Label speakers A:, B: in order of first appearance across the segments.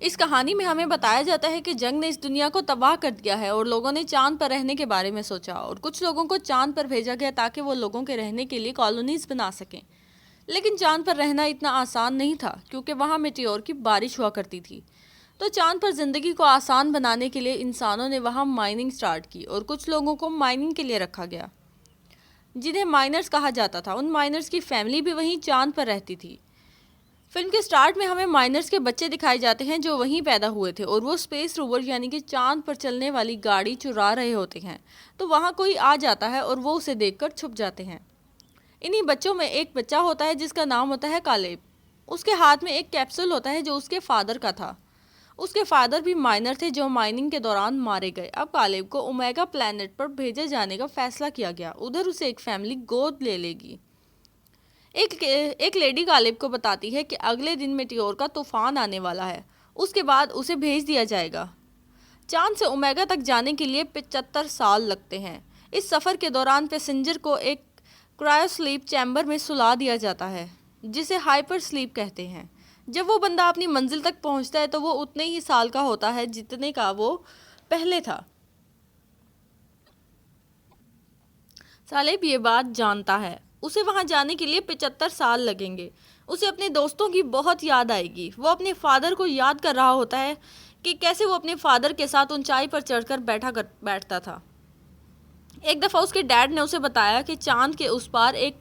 A: इस कहानी में हमें बताया जाता है कि जंग ने इस दुनिया को तबाह कर दिया है और लोगों ने चांद पर रहने के बारे में सोचा और कुछ लोगों को चांद पर भेजा गया ताकि वो लोगों के रहने के लिए कॉलोनीज बना सकें। लेकिन चांद पर रहना इतना आसान नहीं था क्योंकि वहाँ मेटियोर की बारिश हुआ करती थी। तो चांद पर जिंदगी को आसान बनाने के लिए इंसानों ने वहाँ माइनिंग स्टार्ट की और कुछ लोगों को माइनिंग के लिए रखा गया जिन्हें माइनर्स कहा जाता था। उन माइनर्स की फैमिली भी वहीं चांद पर रहती थी। फिल्म के स्टार्ट में हमें माइनर्स के बच्चे दिखाए जाते हैं जो वहीं पैदा हुए थे और वो स्पेस रोवर यानी कि चांद पर चलने वाली गाड़ी चुरा रहे होते हैं। तो वहाँ कोई आ जाता है और वो उसे देखकर छुप जाते हैं। इन्हीं बच्चों में एक बच्चा होता है जिसका नाम होता है कालेब। उसके हाथ में एक कैप्सूल होता है जो उसके फादर का था। उसके फादर भी माइनर थे जो माइनिंग के दौरान मारे गए। अब कालेब को ओमेगा प्लैनेट पर भेजे जाने का फैसला किया गया। उधर उसे एक फैमिली गोद ले लेगी। एक लेडी कालेब को बताती है कि अगले दिन मेटियोर का तूफान आने वाला है, उसके बाद उसे भेज दिया जाएगा। चांद से ओमेगा तक जाने के लिए 75 साल लगते हैं। इस सफ़र के दौरान पैसेंजर को एक क्रायोस्लीप चैम्बर में सुला दिया जाता है जिसे हाइपर स्लीप कहते हैं। जब वो बंदा अपनी मंजिल तक पहुंचता है तो वो उतने ही साल का होता है जितने का वो पहले था। सालेब ये बात जानता है। उसे वहां जाने के लिए 75 साल लगेंगे। उसे अपने दोस्तों की बहुत याद आएगी। वो अपने फादर को याद कर रहा होता है कि कैसे वो अपने फादर के साथ ऊंचाई पर चढ़कर बैठता था। एक दफ़ा उसके डैड ने उसे बताया कि चांद के उस पार एक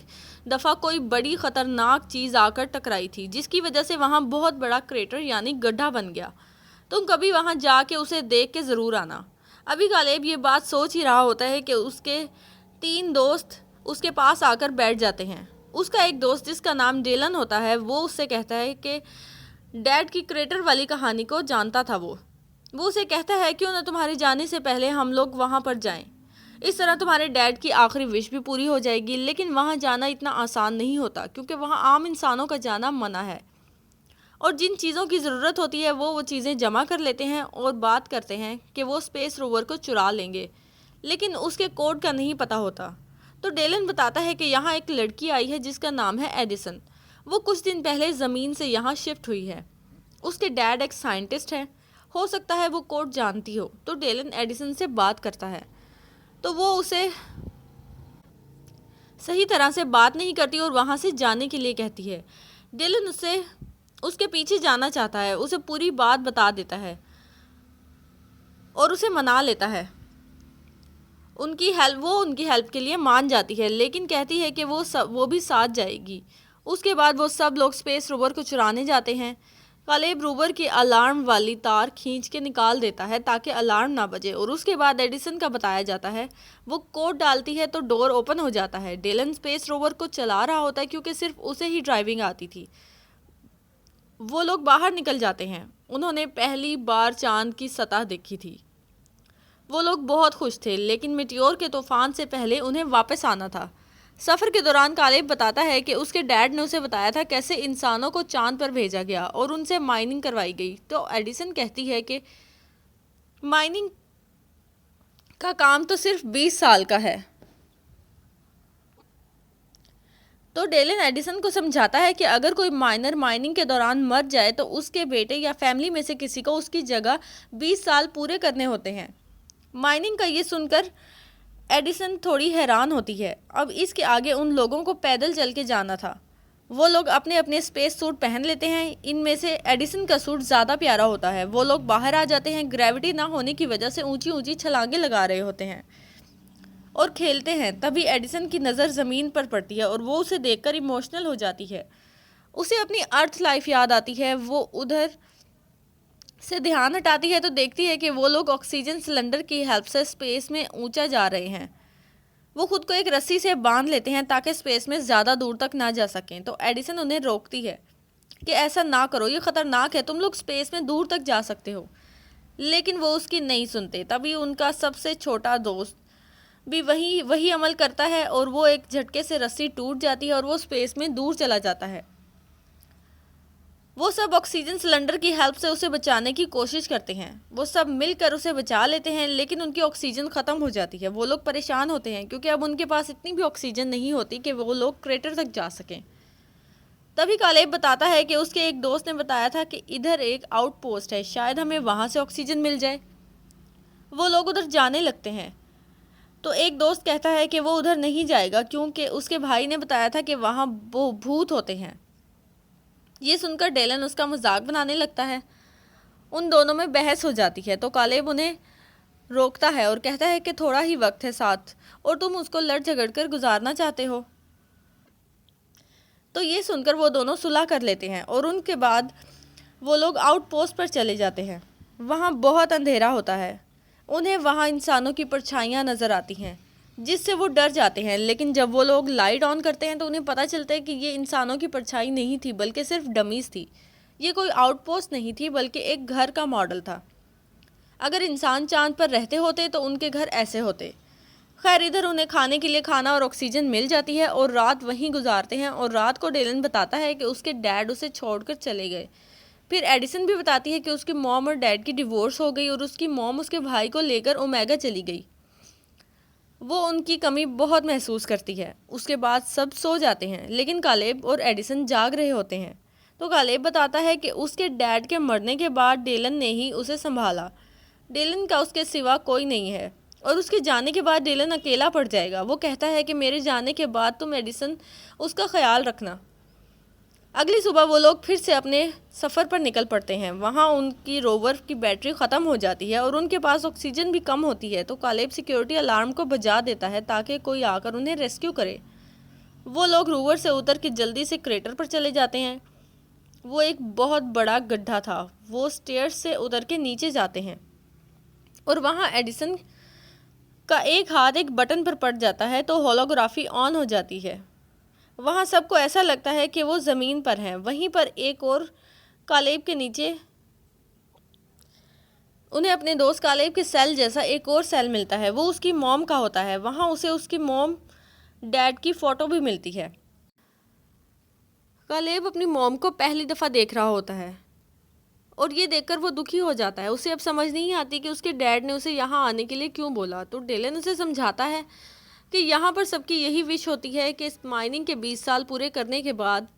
A: दफ़ा कोई बड़ी ख़तरनाक चीज़ आकर टकराई थी जिसकी वजह से वहाँ बहुत बड़ा क्रेटर यानी गड्ढा बन गया। तुम कभी वहाँ जाके उसे देख के ज़रूर आना। अभी कालेब ये बात सोच ही रहा होता है कि उसके 3 दोस्त उसके पास आकर बैठ जाते हैं। उसका एक दोस्त जिसका नाम डेलन होता है वो उससे कहता है कि डैड की क्रेटर वाली कहानी को जानता था। वो उसे कहता है क्यों ना तुम्हारे जाने से पहले हम लोग वहाँ पर जाएं। इस तरह तुम्हारे डैड की आखिरी विश भी पूरी हो जाएगी। लेकिन वहाँ जाना इतना आसान नहीं होता क्योंकि वहाँ आम इंसानों का जाना मना है और जिन चीज़ों की ज़रूरत होती है वो चीज़ें जमा कर लेते हैं और बात करते हैं कि वो स्पेस रोवर को चुरा लेंगे, लेकिन उसके कोड का नहीं पता होता। तो डेलन बताता है कि यहाँ एक लड़की आई है जिसका नाम है एडिसन। वो कुछ दिन पहले ज़मीन से यहाँ शिफ्ट हुई है। उसके डैड एक साइंटिस्ट है, हो सकता है वो कोड जानती हो। तो डेलन एडिसन से बात करता है तो वो उसे सही तरह से बात नहीं करती और वहाँ से जाने के लिए कहती है। डेलन उससे उसके पीछे जाना चाहता है, उसे पूरी बात बता देता है और उसे मना लेता है। उनकी हेल्प के लिए मान जाती है लेकिन कहती है कि वो भी साथ जाएगी। उसके बाद वो सब लोग स्पेस रोवर को चुराने जाते हैं। कालेब रोवर की अलार्म वाली तार खींच के निकाल देता है ताकि अलार्म ना बजे और उसके बाद एडिसन का बताया जाता है। वो कोड डालती है तो डोर ओपन हो जाता है। डेलन स्पेस रोवर को चला रहा होता है क्योंकि सिर्फ उसे ही ड्राइविंग आती थी। वो लोग बाहर निकल जाते हैं। उन्होंने पहली बार चांद की सतह देखी थी। वो लोग बहुत खुश थे लेकिन मिटियोर के तूफान से पहले उन्हें वापस आना था। सफ़र के दौरान कालेब बताता है कि उसके डैड ने उसे बताया था कैसे इंसानों को चांद पर भेजा गया और उनसे माइनिंग करवाई गई। तो एडिसन कहती है कि माइनिंग का काम तो सिर्फ 20 साल का है। तो डेलन एडिसन को समझाता है कि अगर कोई माइनर माइनिंग के दौरान मर जाए तो उसके बेटे या फैमिली में से किसी को उसकी जगह 20 साल पूरे करने होते हैं। माइनिंग का ये सुनकर एडिसन थोड़ी हैरान होती है। अब इसके आगे उन लोगों को पैदल चल के जाना था। वो लोग अपने अपने स्पेस सूट पहन लेते हैं। इनमें से एडिसन का सूट ज़्यादा प्यारा होता है। वो लोग बाहर आ जाते हैं। ग्रेविटी ना होने की वजह से ऊंची ऊंची छलांगे लगा रहे होते हैं और खेलते हैं। तभी एडिसन की नज़र ज़मीन पर पड़ती है और वो उसे देखकर इमोशनल हो जाती है। उसे अपनी अर्थ लाइफ याद आती है। वो उधर से ध्यान हटाती है तो देखती है कि वो लोग ऑक्सीजन सिलेंडर की हेल्प से स्पेस में ऊंचा जा रहे हैं। वो खुद को एक रस्सी से बांध लेते हैं ताकि स्पेस में ज़्यादा दूर तक ना जा सकें। तो एडिसन उन्हें रोकती है कि ऐसा ना करो, ये ख़तरनाक है, तुम लोग स्पेस में दूर तक जा सकते हो। लेकिन वो उसकी नहीं सुनते। तभी उनका सबसे छोटा दोस्त भी वही अमल करता है और वो एक झटके से रस्सी टूट जाती है और वो स्पेस में दूर चला जाता है। वो सब ऑक्सीजन सिलेंडर की हेल्प से उसे बचाने की कोशिश करते हैं। वो सब मिलकर उसे बचा लेते हैं लेकिन उनकी ऑक्सीजन ख़त्म हो जाती है। वो लोग परेशान होते हैं क्योंकि अब उनके पास इतनी भी ऑक्सीजन नहीं होती कि वो लोग क्रेटर तक जा सकें। तभी कालेब बताता है कि उसके एक दोस्त ने बताया था कि इधर एक आउटपोस्ट है, शायद हमें वहाँ से ऑक्सीजन मिल जाए। वो लोग उधर जाने लगते हैं। तो एक दोस्त कहता है कि वो उधर नहीं जाएगा क्योंकि उसके भाई ने बताया था कि वहाँ वो भूत होते हैं। ये सुनकर डेलन उसका मजाक बनाने लगता है। उन दोनों में बहस हो जाती है तो कालेब उन्हें रोकता है और कहता है कि थोड़ा ही वक्त है साथ और तुम उसको लड़ झगड़ कर गुजारना चाहते हो। तो ये सुनकर वो दोनों सुलह कर लेते हैं और उनके बाद वो लोग आउटपोस्ट पर चले जाते हैं। वहाँ बहुत अंधेरा होता है। उन्हें वहाँ इंसानों की परछाइयाँ नज़र आती हैं जिससे वो डर जाते हैं, लेकिन जब वो लोग लाइट ऑन करते हैं तो उन्हें पता चलता है कि ये इंसानों की परछाई नहीं थी बल्कि सिर्फ डमीज़ थी। ये कोई आउटपोस्ट नहीं थी बल्कि एक घर का मॉडल था। अगर इंसान चांद पर रहते होते तो उनके घर ऐसे होते। खैर, इधर उन्हें खाने के लिए खाना और ऑक्सीजन मिल जाती है और रात वहीं गुजारते हैं। और रात को डेलन बताता है कि उसके डैड उसे छोड़कर चले गए। फिर एडिसन भी बताती है कि उसकी मॉम और डैड की डिवोर्स हो गई और उसकी मॉम उसके भाई को लेकर ओमेगा चली गई। वो उनकी कमी बहुत महसूस करती है। उसके बाद सब सो जाते हैं, लेकिन कालेब और एडिसन जाग रहे होते हैं। तो कालेब बताता है कि उसके डैड के मरने के बाद डेलन ने ही उसे संभाला। डेलन का उसके सिवा कोई नहीं है और उसके जाने के बाद डेलन अकेला पड़ जाएगा। वो कहता है कि मेरे जाने के बाद तुम एडिसन उसका ख्याल रखना। अगली सुबह वो लोग फिर से अपने सफ़र पर निकल पड़ते हैं। वहाँ उनकी रोवर की बैटरी ख़त्म हो जाती है और उनके पास ऑक्सीजन भी कम होती है। तो कालेब सिक्योरिटी अलार्म को बजा देता है ताकि कोई आकर उन्हें रेस्क्यू करे। वो लोग रोवर से उतर के जल्दी से क्रेटर पर चले जाते हैं। वो एक बहुत बड़ा गड्ढा था। वो स्टेयर्स से उतर के नीचे जाते हैं और वहाँ एडिसन का एक हाथ एक बटन पर पड़ जाता है तो होलोग्राफी ऑन हो जाती है। वहाँ सबको ऐसा लगता है कि वो ज़मीन पर हैं। वहीं पर एक और कालेब के नीचे उन्हें अपने दोस्त कालेब के सेल जैसा एक और सेल मिलता है। वो उसकी मॉम का होता है। वहाँ उसे उसकी मॉम डैड की फ़ोटो भी मिलती है। कालेब अपनी मॉम को पहली दफ़ा देख रहा होता है और ये देखकर वो दुखी हो जाता है। उसे अब समझ नहीं आती कि उसके डैड ने उसे यहाँ आने के लिए क्यों बोला। तो डेलन उसे समझाता है कि यहाँ पर सबकी यही विश होती है कि इस माइनिंग के 20 साल पूरे करने के बाद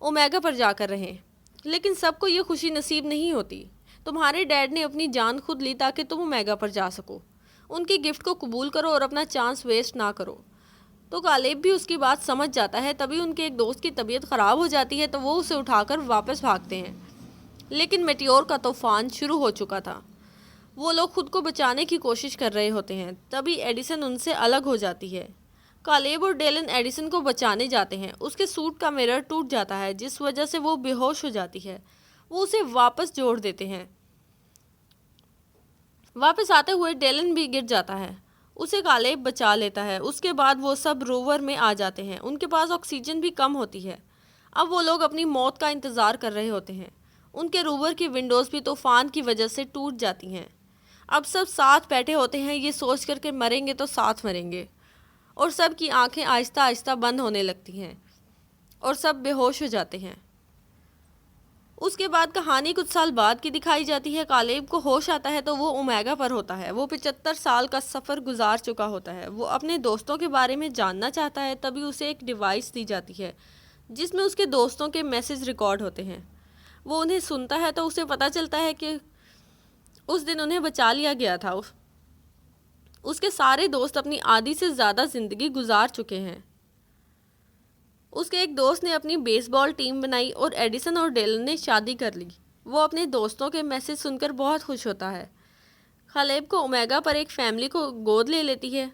A: ओमेगा पर जाकर रहें, लेकिन सबको ये खुशी नसीब नहीं होती। तुम्हारे डैड ने अपनी जान खुद ली ताकि तुम ओमेगा पर जा सको। उनकी गिफ्ट को कबूल करो और अपना चांस वेस्ट ना करो। तो कालेब भी उसकी बात समझ जाता है। तभी उनके एक दोस्त की तबीयत ख़राब हो जाती है तो वो उसे उठाकर वापस भागते हैं, लेकिन मेटियोर का तूफान शुरू हो चुका था। वो लोग खुद को बचाने की कोशिश कर रहे होते हैं। तभी एडिसन उनसे अलग हो जाती है। कालेब और डेलन एडिसन को बचाने जाते हैं। उसके सूट का मिरर टूट जाता है जिस वजह से वो बेहोश हो जाती है। वो उसे वापस जोड़ देते हैं। वापस आते हुए डेलन भी गिर जाता है। उसे कालेब बचा लेता है। उसके बाद वो सब रोवर में आ जाते हैं। उनके पास ऑक्सीजन भी कम होती है। अब वो लोग अपनी मौत का इंतज़ार कर रहे होते हैं। उनके रोवर की विंडोज़ भी तूफान की वजह से टूट जाती हैं। अब सब साथ बैठे होते हैं, ये सोच कर के मरेंगे तो साथ मरेंगे। और सब की आंखें आहिस्ता आहिस्ता बंद होने लगती हैं और सब बेहोश हो जाते हैं। उसके बाद कहानी कुछ साल बाद की दिखाई जाती है। कालेब को होश आता है तो वो ओमेगा पर होता है। वो 75 साल का सफ़र गुजार चुका होता है। वो अपने दोस्तों के बारे में जानना चाहता है। तभी उसे एक डिवाइस दी जाती है जिसमें उसके दोस्तों के मैसेज रिकॉर्ड होते हैं। वो उन्हें सुनता है तो उसे पता चलता है कि उस दिन उन्हें बचा लिया गया था। उसके सारे दोस्त अपनी आधी से ज़्यादा ज़िंदगी गुजार चुके हैं। उसके एक दोस्त ने अपनी बेसबॉल टीम बनाई और एडिसन और डेलन ने शादी कर ली। वो अपने दोस्तों के मैसेज सुनकर बहुत खुश होता है। कालेब को ओमेगा पर एक फैमिली को गोद ले लेती है।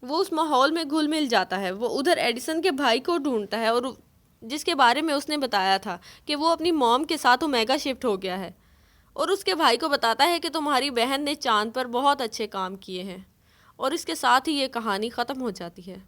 A: वो उस माहौल में घुल मिल जाता है। वो उधर एडिसन के भाई को ढूंढता है और जिसके बारे में उसने बताया था कि वो अपनी मॉम के साथ ओमेगा शिफ्ट हो गया है, और उसके भाई को बताता है कि तुम्हारी बहन ने चांद पर बहुत अच्छे काम किए हैं। और इसके साथ ही ये कहानी ख़त्म हो जाती है।